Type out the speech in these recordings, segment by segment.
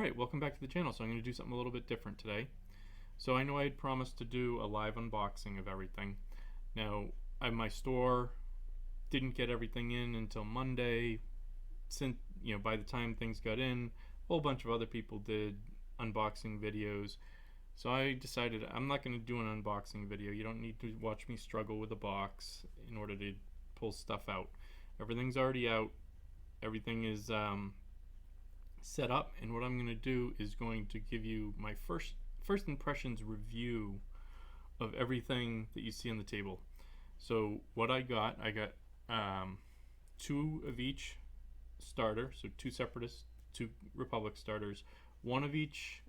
Alright, welcome back to the channel. So I'm going to do something a little bit different today. So I know I had promised to do a live unboxing of everything. Now, my store didn't get everything in until Monday. Since, by the time things got in, a whole bunch of other people did unboxing videos. So I decided I'm not going to do an unboxing video. You don't need to watch me struggle with a box in order to pull stuff out. Everything's already out. Everything is set up, and what I'm going to do is going to give you my first impressions review of everything that you see on the table. So what I got two of each starter, so two Separatist, two Republic starters, one of each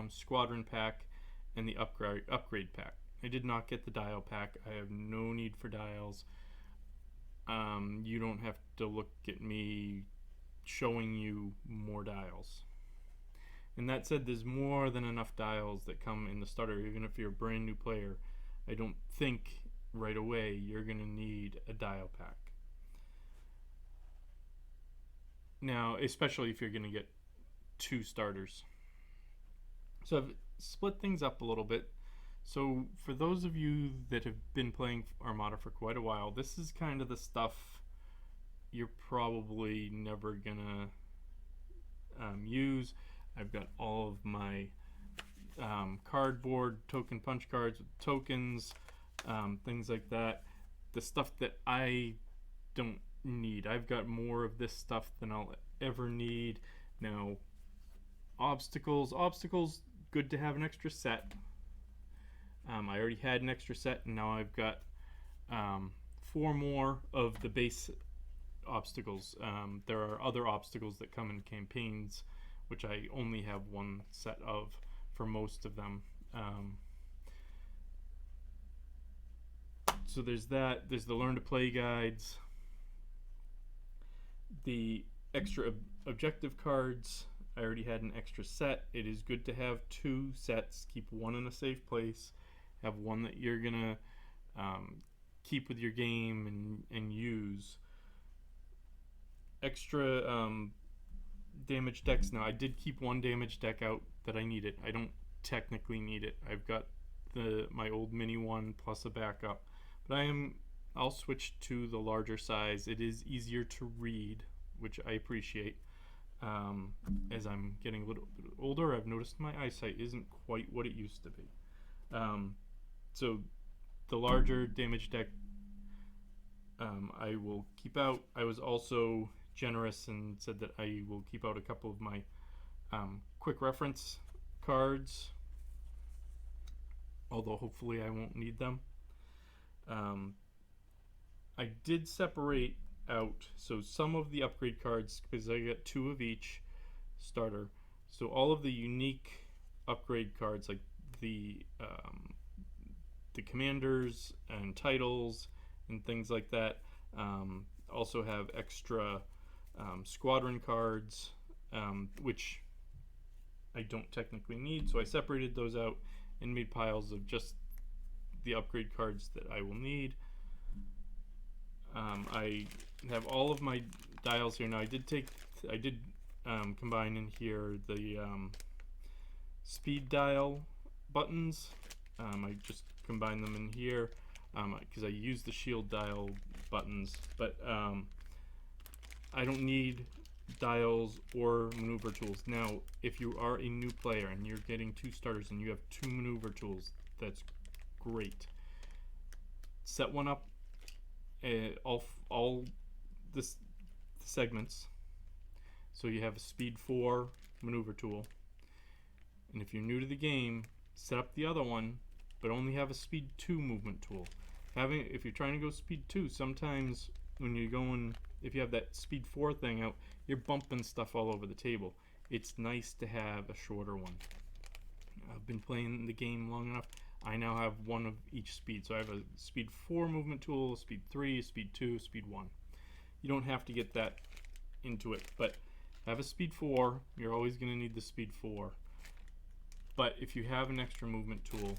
squadron pack, and the upgrade pack. I did not get the dial pack. I have no need for dials. You don't have to look at me showing you more dials. And that said, there's more than enough dials that come in the starter. Even if you're a brand new player, I don't think right away you're going to need a dial pack. Now, especially if you're going to get two starters. So I've split things up a little bit. So for those of you that have been playing Armada for quite a while, this is kind of the stuff you're probably never gonna use. I've got all of my cardboard token punch cards with tokens, things like that. The stuff that I don't need. I've got more of this stuff than I'll ever need. Now, obstacles, good to have an extra set. I already had an extra set, and now I've got 4 more of the base obstacles. There are other obstacles that come in campaigns, which I only have one set of for most of them. So there's that. There's the learn to play guides, the extra objective cards. I already had an extra set. It is good to have 2 sets. Keep one in a safe place. Have one that you're gonna keep with your game and use. Extra damage decks. Now I did keep one damage deck out that I needed. I don't technically need it. I've got my old mini one plus a backup, but I'll switch to the larger size. It is easier to read, which I appreciate. As I'm getting a little bit older, I've noticed my eyesight isn't quite what it used to be. So the larger damage deck I will keep out. I was also generous and said that I will keep out a couple of my quick reference cards, although hopefully I won't need them. I did separate out so some of the upgrade cards, because I got 2 of each starter. So all of the unique upgrade cards, like the commanders and titles and things like that, also have extra squadron cards, which I don't technically need. So I separated those out and made piles of just the upgrade cards that I will need. I have all of my dials here now. I did combine in here the speed dial buttons. I just combine them in here because I use the shield dial buttons, but I don't need dials or maneuver tools. Now, if you are a new player and you're getting 2 starters and you have 2 maneuver tools, that's great. Set one up, all the segments, so you have a speed 4 maneuver tool. And if you're new to the game, set up the other one, but only have a speed 2 movement tool. If you're trying to go speed 2, sometimes when you're going, if you have that speed 4 thing out, you're bumping stuff all over the table. It's nice to have a shorter one. I've been playing the game long enough. I now have one of each speed. So I have a speed 4 movement tool, a speed 3, a speed 2, speed 1. You don't have to get that into it, but have a speed 4. You're always going to need the speed 4. But if you have an extra movement tool,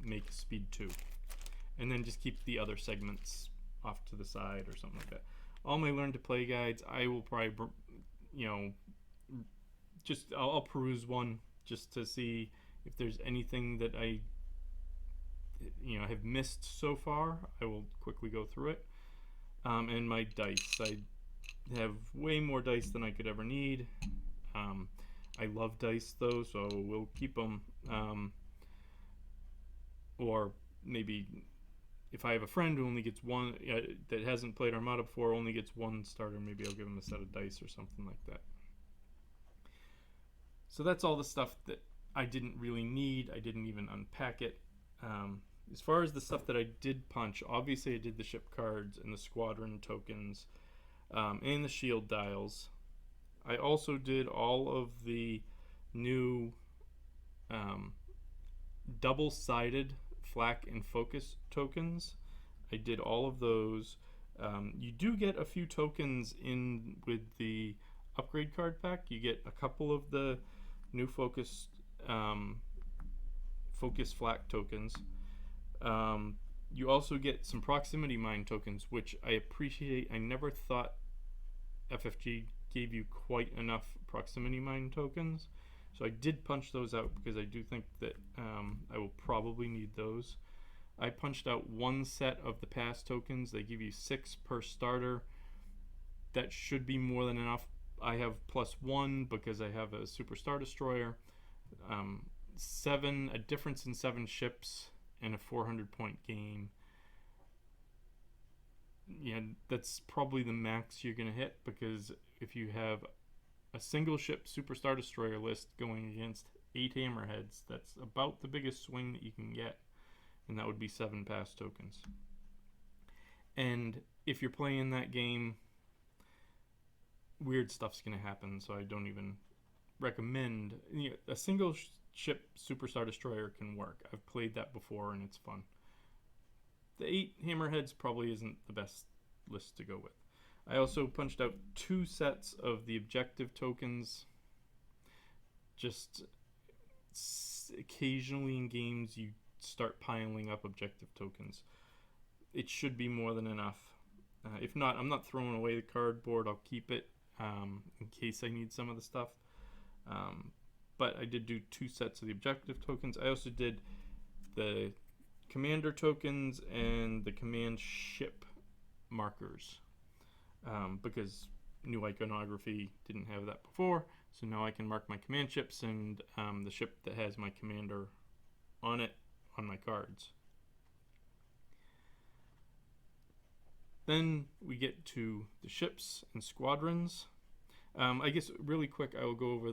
make speed 2. And then just keep the other segments off to the side or something like that. All my learn to play guides, I will probably just I'll peruse one just to see if there's anything that I have missed so far. I will quickly go through it. And my dice, I have way more dice than I could ever need. I love dice though, so we'll keep them. Or maybe if I have a friend who only gets one, that hasn't played Armada before, only gets one starter, maybe I'll give him a set of dice or something like that. So that's all the stuff that I didn't really need. I didn't even unpack it. As far as the stuff that I did punch, obviously I did the ship cards and the squadron tokens, and the shield dials. I also did all of the new double-sided flak and focus tokens. I did all of those. You do get a few tokens in with the upgrade card pack. You get a couple of the new focus flak tokens. You also get some proximity mine tokens, which I appreciate. I never thought FFG gave you quite enough proximity mine tokens, so I did punch those out because I do think that I will probably need those. I punched out one set of the pass tokens. They give you 6 per starter. That should be more than enough. I have +1 because I have a Super Star Destroyer. 7, a difference in 7 ships, and a 400-point game. Yeah, that's probably the max you're going to hit, because if you have a single ship Super Star Destroyer list going against 8 hammerheads, that's about the biggest swing that you can get, and that would be 7 pass tokens. And if you're playing that game, weird stuff's going to happen, so I don't even recommend. A single ship Super Star Destroyer can work. I've played that before and it's fun. The 8 hammerheads probably isn't the best list to go with. I also punched out 2 sets of the objective tokens. Just occasionally in games you start piling up objective tokens. It should be more than enough. If not, I'm not throwing away the cardboard. I'll keep it in case I need some of the stuff. But I did do 2 sets of the objective tokens. I also did the commander tokens and the command ship markers, because new iconography didn't have that before, so now I can mark my command ships and the ship that has my commander on it on my cards. Then we get to the ships and squadrons. I guess really quick I will go over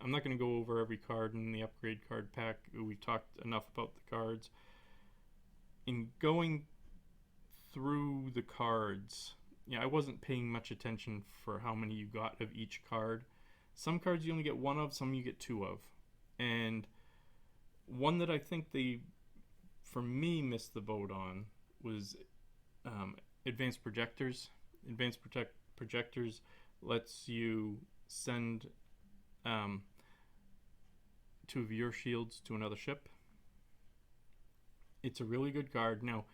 I'm not going to go over every card in the upgrade card pack. We've talked enough about the cards. In going through the cards, I wasn't paying much attention for how many you got of each card. Some cards you only get 1 of, some you get 2 of. And one that I think they, for me, missed the boat on was advanced projectors. Advanced projectors lets you send 2 of your shields to another ship. It's a really good card. Now,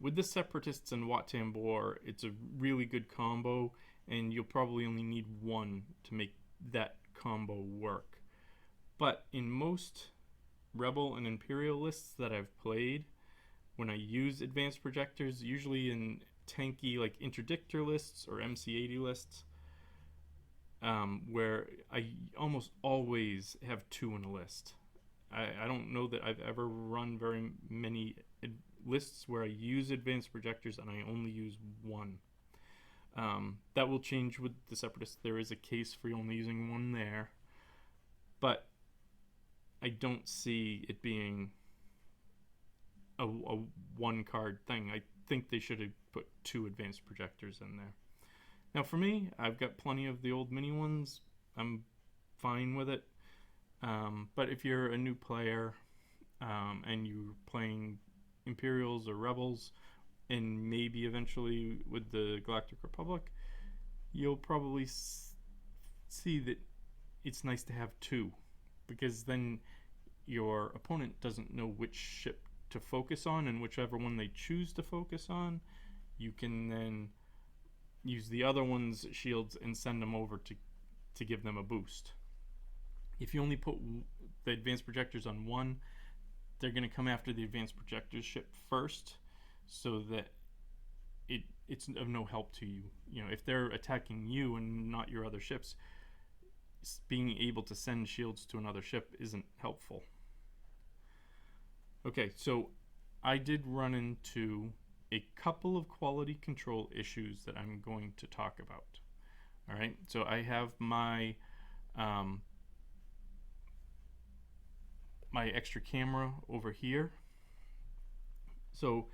with the Separatists and Wat Tambor, it's a really good combo, and you'll probably only need 1 to make that combo work. But in most Rebel and Imperial lists that I've played, when I use advanced projectors, usually in tanky like Interdictor lists or MC80 lists, where I almost always have 2 in a list. I don't know that I've ever run very many lists where I use advanced projectors and I only use 1. That will change with the Separatists. There is a case for only using 1 there, but I don't see it being a 1 card thing. I think they should have put 2 advanced projectors in there. Now for me, I've got plenty of the old mini ones. I'm fine with it. But if you're a new player and you're playing Imperials or Rebels, and maybe eventually with the Galactic Republic, you'll probably see that it's nice to have 2, because then your opponent doesn't know which ship to focus on, and whichever one they choose to focus on, you can then use the other one's shields and send them over to give them a boost. If you only put the advanced projectors on one, they're going to come after the advanced projectors ship first, so that it's of no help to you. You know, if they're attacking you and not your other ships, being able to send shields to another ship isn't helpful. Okay, so I did run into a couple of quality control issues that I'm going to talk about. All right, so I have my my extra camera over here. So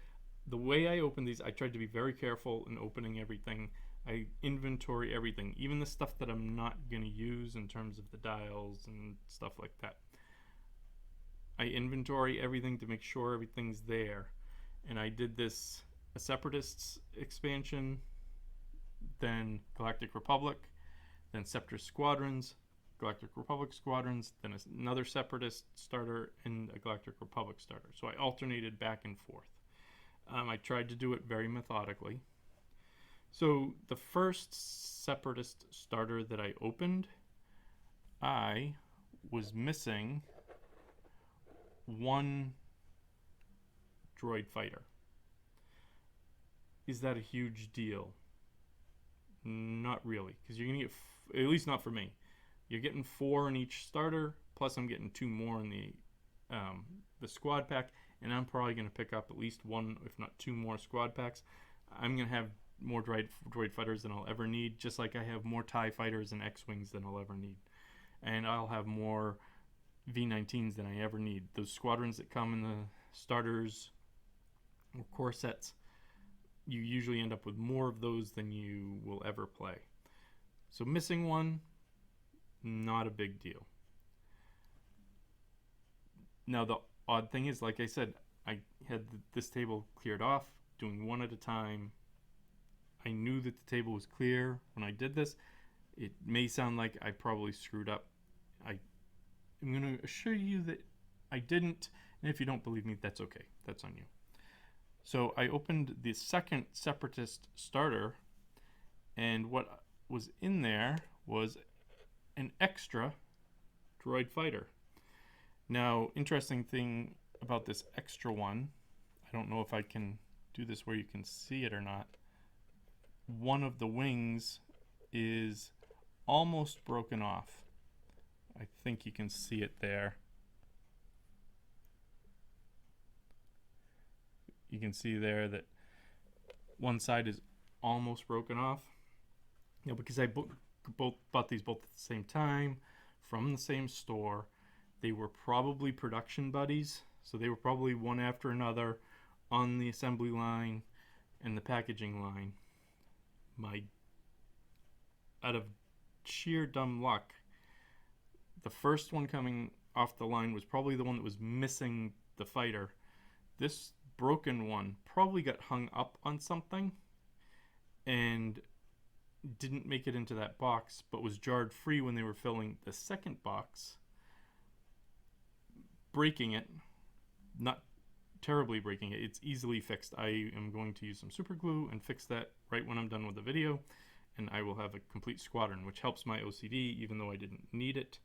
the way I open these, I tried to be very careful in opening everything. I inventory everything, even the stuff that I'm not going to use in terms of the dials and stuff like that. I inventory everything to make sure everything's there. And I did this a Separatists expansion, then Galactic Republic, then Scepter Squadrons, Galactic Republic Squadrons, then another Separatist starter, and a Galactic Republic starter. So I alternated back and forth. I tried to do it very methodically. So the first Separatist starter that I opened, I was missing one droid fighter. Is that a huge deal? Not really, because you're going to get, at least not for me, you're getting 4 in each starter, plus I'm getting 2 more in the squad pack, and I'm probably going to pick up at least 1, if not 2 more squad packs. I'm going to have more droid fighters than I'll ever need, just like I have more TIE fighters and X-Wings than I'll ever need. And I'll have more V-19s than I ever need. Those squadrons that come in the starters or core sets, you usually end up with more of those than you will ever play. So missing one, not a big deal. Now the odd thing is, like I said, I had this table cleared off, doing one at a time. I knew that the table was clear when I did this. It may sound like I probably screwed up. I'm going to assure you that I didn't, and if you don't believe me, that's okay. That's on you. So I opened the second Separatist starter, and what was in there was an extra droid fighter. Now, interesting thing about this extra one, I don't know if I can do this where you can see it or not. One of the wings is almost broken off. I think you can see it there. You can see there that one side is almost broken off. You know, because I bought these both at the same time from the same store. They were probably production buddies, so they were probably one after another on the assembly line and the packaging line. Out of sheer dumb luck, the first one coming off the line was probably the one that was missing the fighter. This broken one probably got hung up on something and didn't make it into that box, but was jarred free when they were filling the second box, breaking it. Not terribly breaking it. It's easily fixed. I am going to use some super glue and fix that right when I'm done with the video, and I will have a complete squadron, which helps my OCD even though I didn't need it.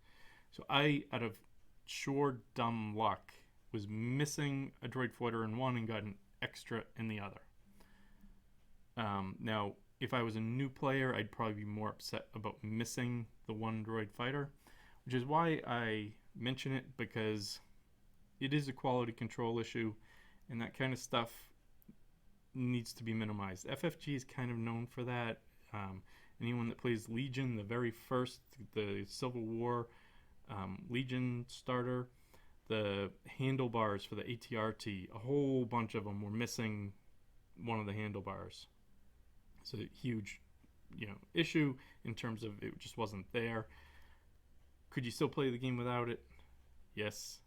So I, out of sure dumb luck, was missing a droid fighter in one and got an extra in the other. Now, if I was a new player, I'd probably be more upset about missing the one droid fighter, which is why I mention it, because it is a quality control issue, and that kind of stuff needs to be minimized. FFG is kind of known for that. Anyone that plays Legion, the very first, the Civil War Legion starter, the handlebars for the ATRT, a whole bunch of them were missing one of the handlebars. It's a huge, issue in terms of it just wasn't there. Could you still play the game without it? Yes.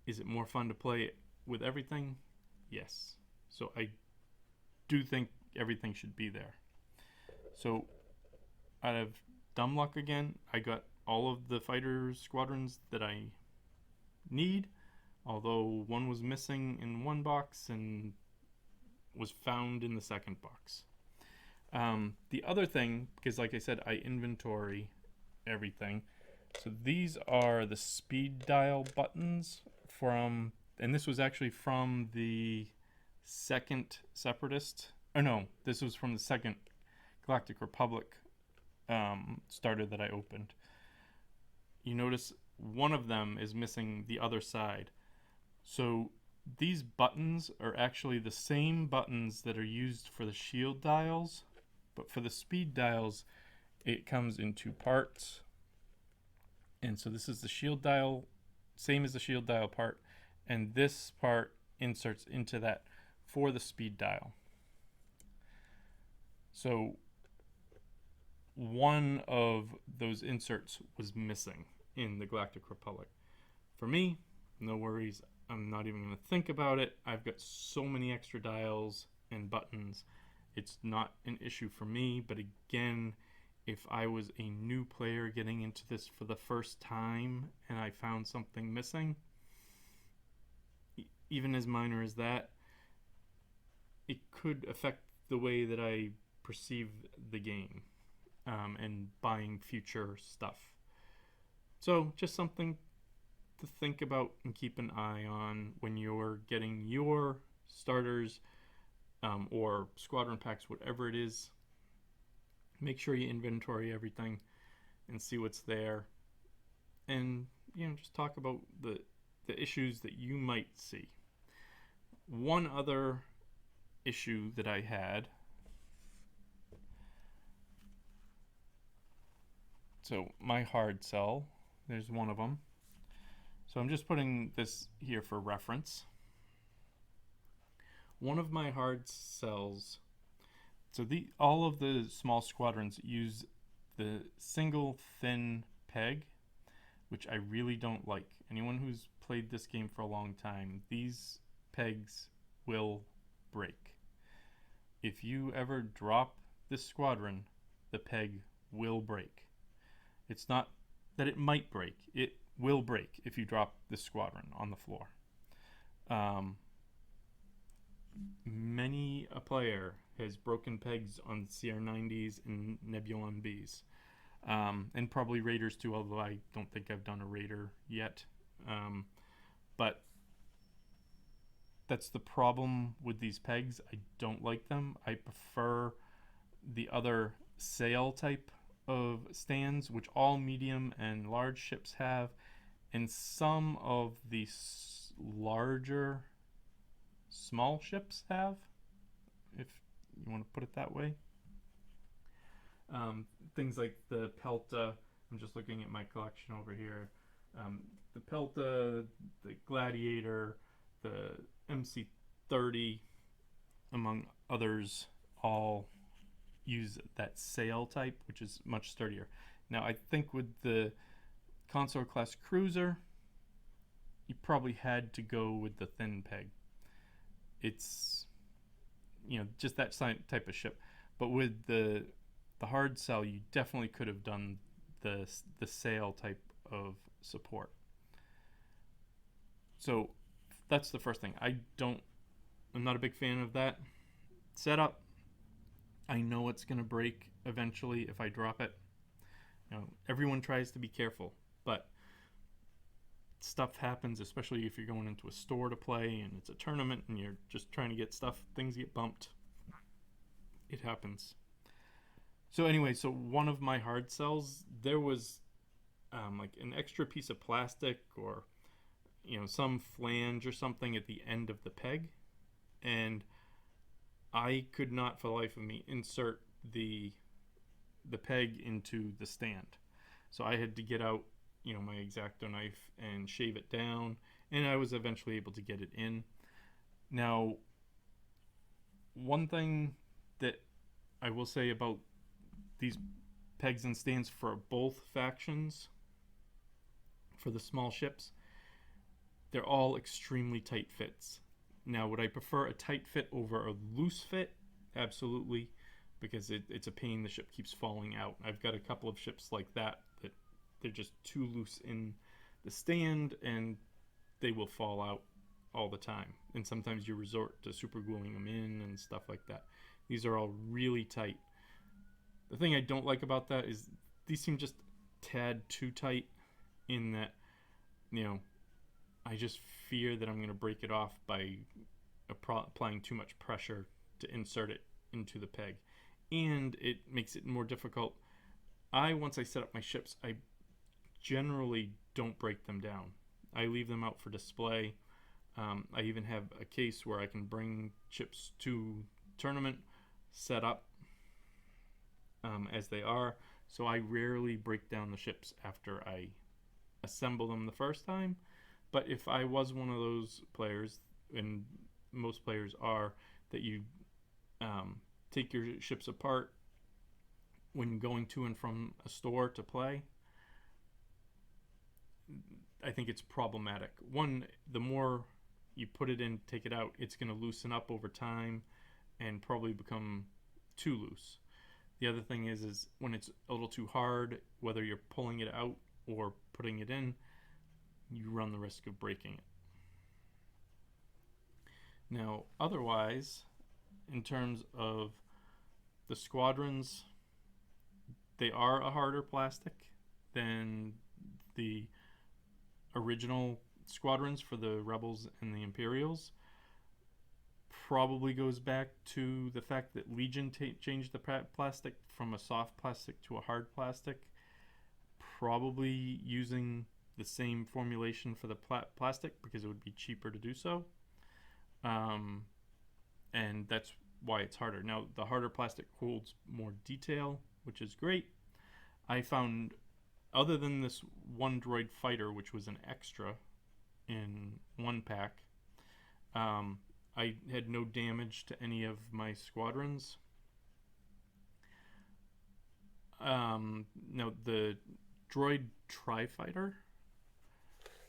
Is it more fun to play it with everything? Yes. So I do think everything should be there. So out of dumb luck again, I got all of the fighter squadrons that I need, although one was missing in one box and was found in the second box. The other thing, because like I said, I inventory everything, So these are the speed dial buttons from, and this was actually from the second Separatist. Oh no, this was from the second Galactic Republic starter that I opened. You notice one of them is missing the other side. So these buttons are actually the same buttons that are used for the shield dials, but for the speed dials, it comes in two parts. And so this is the shield dial, same as the shield dial part, and this part inserts into that for the speed dial. So one of those inserts was missing in the Galactic Republic. For me, no worries. I'm not even going to think about it. I've got so many extra dials and buttons. It's not an issue for me, but again, if I was a new player getting into this for the first time and I found something missing, even as minor as that, it could affect the way that I perceive the game and buying future stuff. So just something to think about and keep an eye on when you're getting your starters or squadron packs, whatever it is. Make sure you inventory everything and see what's there, and just talk about the issues that you might see. One other issue that I had, so my hard sell, there's one of them. So I'm just putting this here for reference. One of my hard sells, so all of the small squadrons use the single thin peg, which I really don't like. Anyone who's played this game for a long time, these pegs will break. If you ever drop this squadron, the peg will break. It's not that it might break, it will break if you drop this squadron on the floor. Many a player has broken pegs on CR90s and Nebulon Bs. And probably Raiders too, although I don't think I've done a Raider yet. But that's the problem with these pegs. I don't like them. I prefer the other sail type of stands, which all medium and large ships have, and some of the larger small ships have, if you want to put it that way. Things like the Pelta. I'm just looking at my collection over here. The Pelta, the Gladiator, the MC30, among others, all use that sail type, which is much sturdier. Now, I think with the Consort class cruiser, you probably had to go with the thin peg. It's just that type of ship. But with the hard sell, you definitely could have done the sail type of support. So that's the first thing. I'm not a big fan of that setup. I know it's going to break eventually if I drop it. Everyone tries to be careful, but stuff happens, especially if you're going into a store to play and it's a tournament and you're just trying to get stuff. Things get bumped. It happens. So anyway, so one of my hard sells, there was like an extra piece of plastic or some flange or something at the end of the peg, and I could not for the life of me insert the peg into the stand. So I had to get out my X-Acto knife and shave it down, and I was eventually able to get it in. Now, one thing that I will say about these pegs and stands for both factions, for the small ships, they're all extremely tight fits. Now, would I prefer a tight fit over a loose fit? Absolutely, because it's a pain. The ship keeps falling out. I've got a couple of ships like that they're just too loose in the stand and they will fall out all the time. And sometimes you resort to super gluing them in and stuff like that. These are all really tight. The thing I don't like about that is these seem just a tad too tight. in that, you know, I just fear that I'm going to break it off by applying too much pressure to insert it into the peg. And it makes it more difficult. Once I set up my ships, I generally don't break them down. I leave them out for display. I even have a case where I can bring chips to tournament, set up as they are. So I rarely break down the ships after I assemble them the first time. But if I was one of those players, and most players are, that you take your ships apart when going to and from a store to play, I think it's problematic. One, the more you put it in, take it out, it's going to loosen up over time and probably become too loose. The other thing is when it's a little too hard, whether you're pulling it out or putting it in, you run the risk of breaking it. Now, otherwise, in terms of the squadrons, they are a harder plastic than the original squadrons for the Rebels and the Imperials. Probably goes back to the fact that Legion changed the plastic from a soft plastic to a hard plastic, probably using the same formulation for the plastic because it would be cheaper to do so, and that's why it's harder. Now, the harder plastic holds more detail, which is great. I found, other than this one droid fighter, which was an extra in one pack, I had no damage to any of my squadrons. Now, the droid tri-fighter,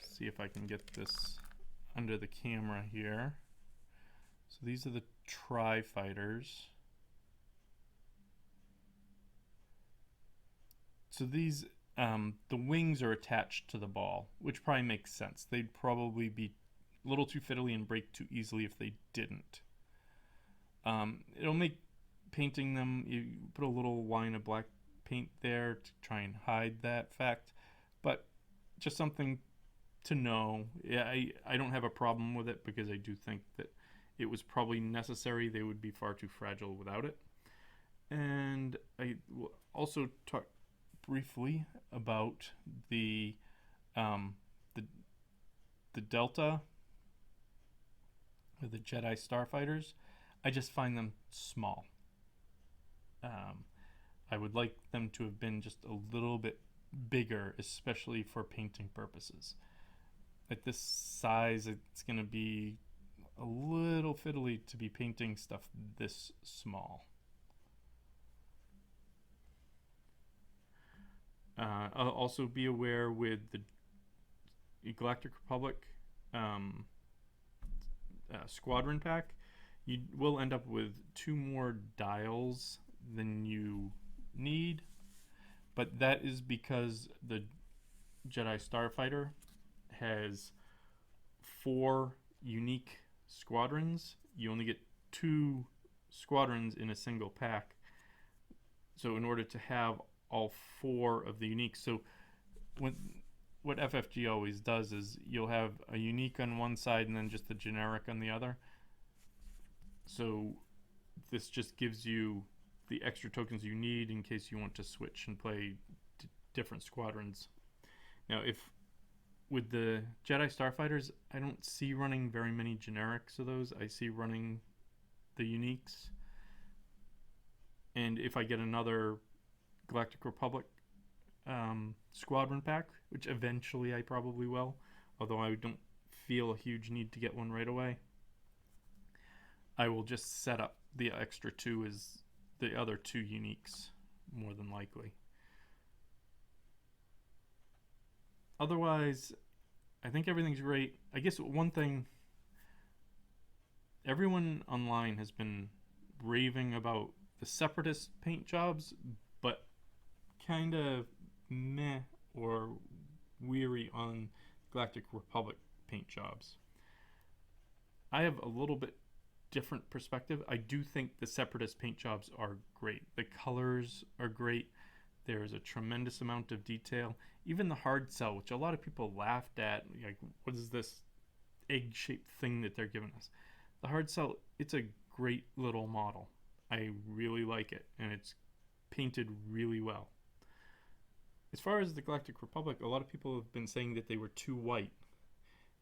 see if I can get this under the camera here. So these are the tri-fighters. So these, the wings are attached to the ball, which probably makes sense. They'd probably be a little too fiddly and break too easily if they didn't. It'll make painting them, you put a little line of black paint there to try and hide that fact, but just something to know. Yeah, I don't have a problem with it because I do think that it was probably necessary. They would be far too fragile without it. And I will also talk briefly about the Delta, or the Jedi Starfighters. I just find them small. I would like them to have been just a little bit bigger, especially for painting purposes. At this size, it's going to be a little fiddly to be painting stuff this small. I'll also be aware with the Galactic Republic Squadron Pack, you will end up with 2 more dials than you need, but that is because the Jedi Starfighter has 4 unique squadrons. You only get 2 squadrons in a single pack, so in order to have all 4 of the unique, so what FFG always does is you'll have a unique on one side and then just the generic on the other. So this just gives you the extra tokens you need in case you want to switch and play different squadrons. Now, if with the Jedi Starfighters, I don't see running very many generics of those. I see running the uniques. And if I get another Galactic Republic squadron pack, which eventually I probably will, although I don't feel a huge need to get one right away, I will just set up the extra 2 as the other 2 uniques, more than likely. Otherwise, I think everything's great. I guess one thing, everyone online has been raving about the Separatist paint jobs, but kind of meh or weary on Galactic Republic paint jobs. I have a little bit different perspective. I do think the Separatist paint jobs are great. The colors are great. There's a tremendous amount of detail. Even the hard sell, which a lot of people laughed at, like, what is this egg-shaped thing that they're giving us? The hard sell, it's a great little model. I really like it, and it's painted really well. As far as the Galactic Republic, a lot of people have been saying that they were too white.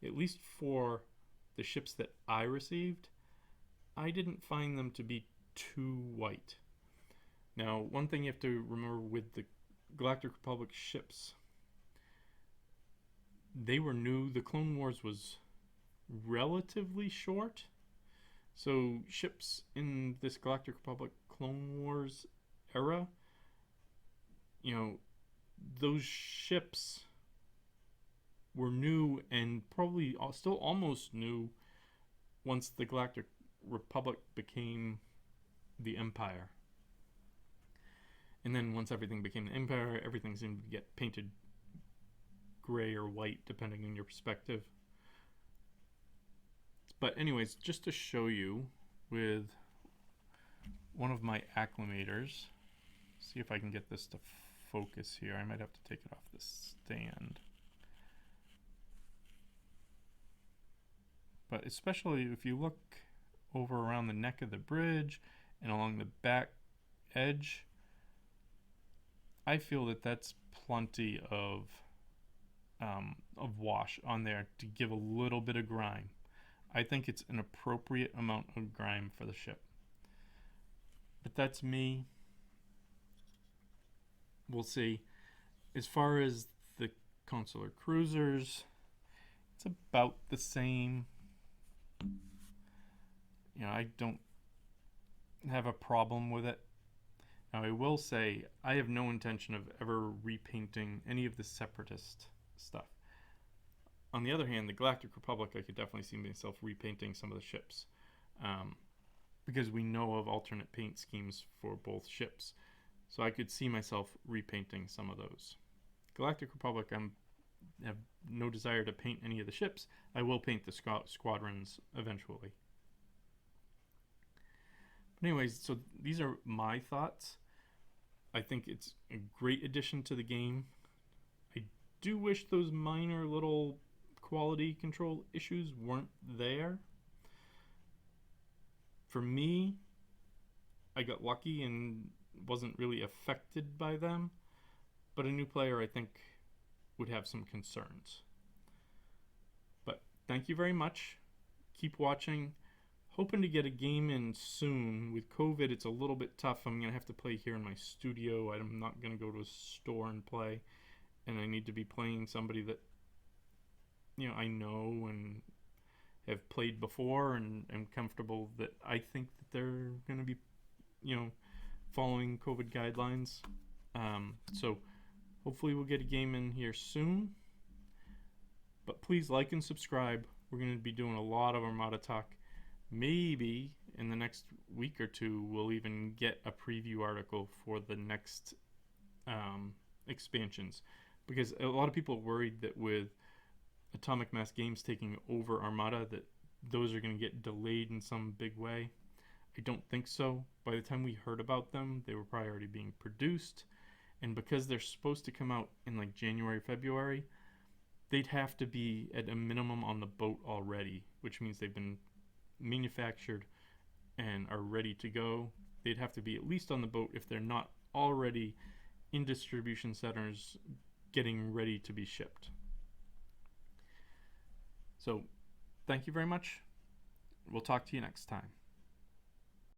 At least for the ships that I received, I didn't find them to be too white. Now, one thing you have to remember with the Galactic Republic ships, they were new. The Clone Wars was relatively short. So ships in this Galactic Republic Clone Wars era, you know, those ships were new and probably still almost new once the Galactic Republic became the Empire. And then once everything became the Empire, everything seemed to get painted gray or white depending on your perspective. But anyways, just to show you with one of my acclimators, see if I can get this to focus here. I might have to take it off the stand. But especially if you look over around the neck of the bridge and along the back edge, I feel that that's plenty of wash on there to give a little bit of grime. I think it's an appropriate amount of grime for the ship. But that's me. We'll see. As far as the consular cruisers, it's about the same. You know, I don't have a problem with it. Now, I will say I have no intention of ever repainting any of the Separatist stuff. On the other hand, the Galactic Republic, I could definitely see myself repainting some of the ships, because we know of alternate paint schemes for both ships. So I could see myself repainting some of those. Galactic Republic, I have no desire to paint any of the ships. I will paint the squadrons eventually. But anyways, so these are my thoughts. I think it's a great addition to the game. I do wish those minor little quality control issues weren't there. For me, I got lucky and wasn't really affected by them, but a new player, I think, would have some concerns. But thank you very much. Keep watching. Hoping to get a game in soon. With COVID, it's a little bit tough. I'm going to have to play here in my studio. I'm not going to go to a store and play, and I need to be playing somebody that, you know, I know and have played before and am comfortable that I think that they're going to be, you know, following COVID guidelines. So hopefully we'll get a game in here soon. But please like and subscribe. We're going to be doing a lot of Armada talk. Maybe in the next week or two we'll even get a preview article for the next expansions, because a lot of people are worried that with Atomic Mass Games taking over Armada that those are going to get delayed in some big way. I don't think so. By the time we heard about them, they were probably already being produced, and because they're supposed to come out in like January, February, they'd have to be at a minimum on the boat already, which means they've been manufactured and are ready to go. They'd have to be at least on the boat if they're not already in distribution centers getting ready to be shipped. So thank you very much. We'll talk to you next time.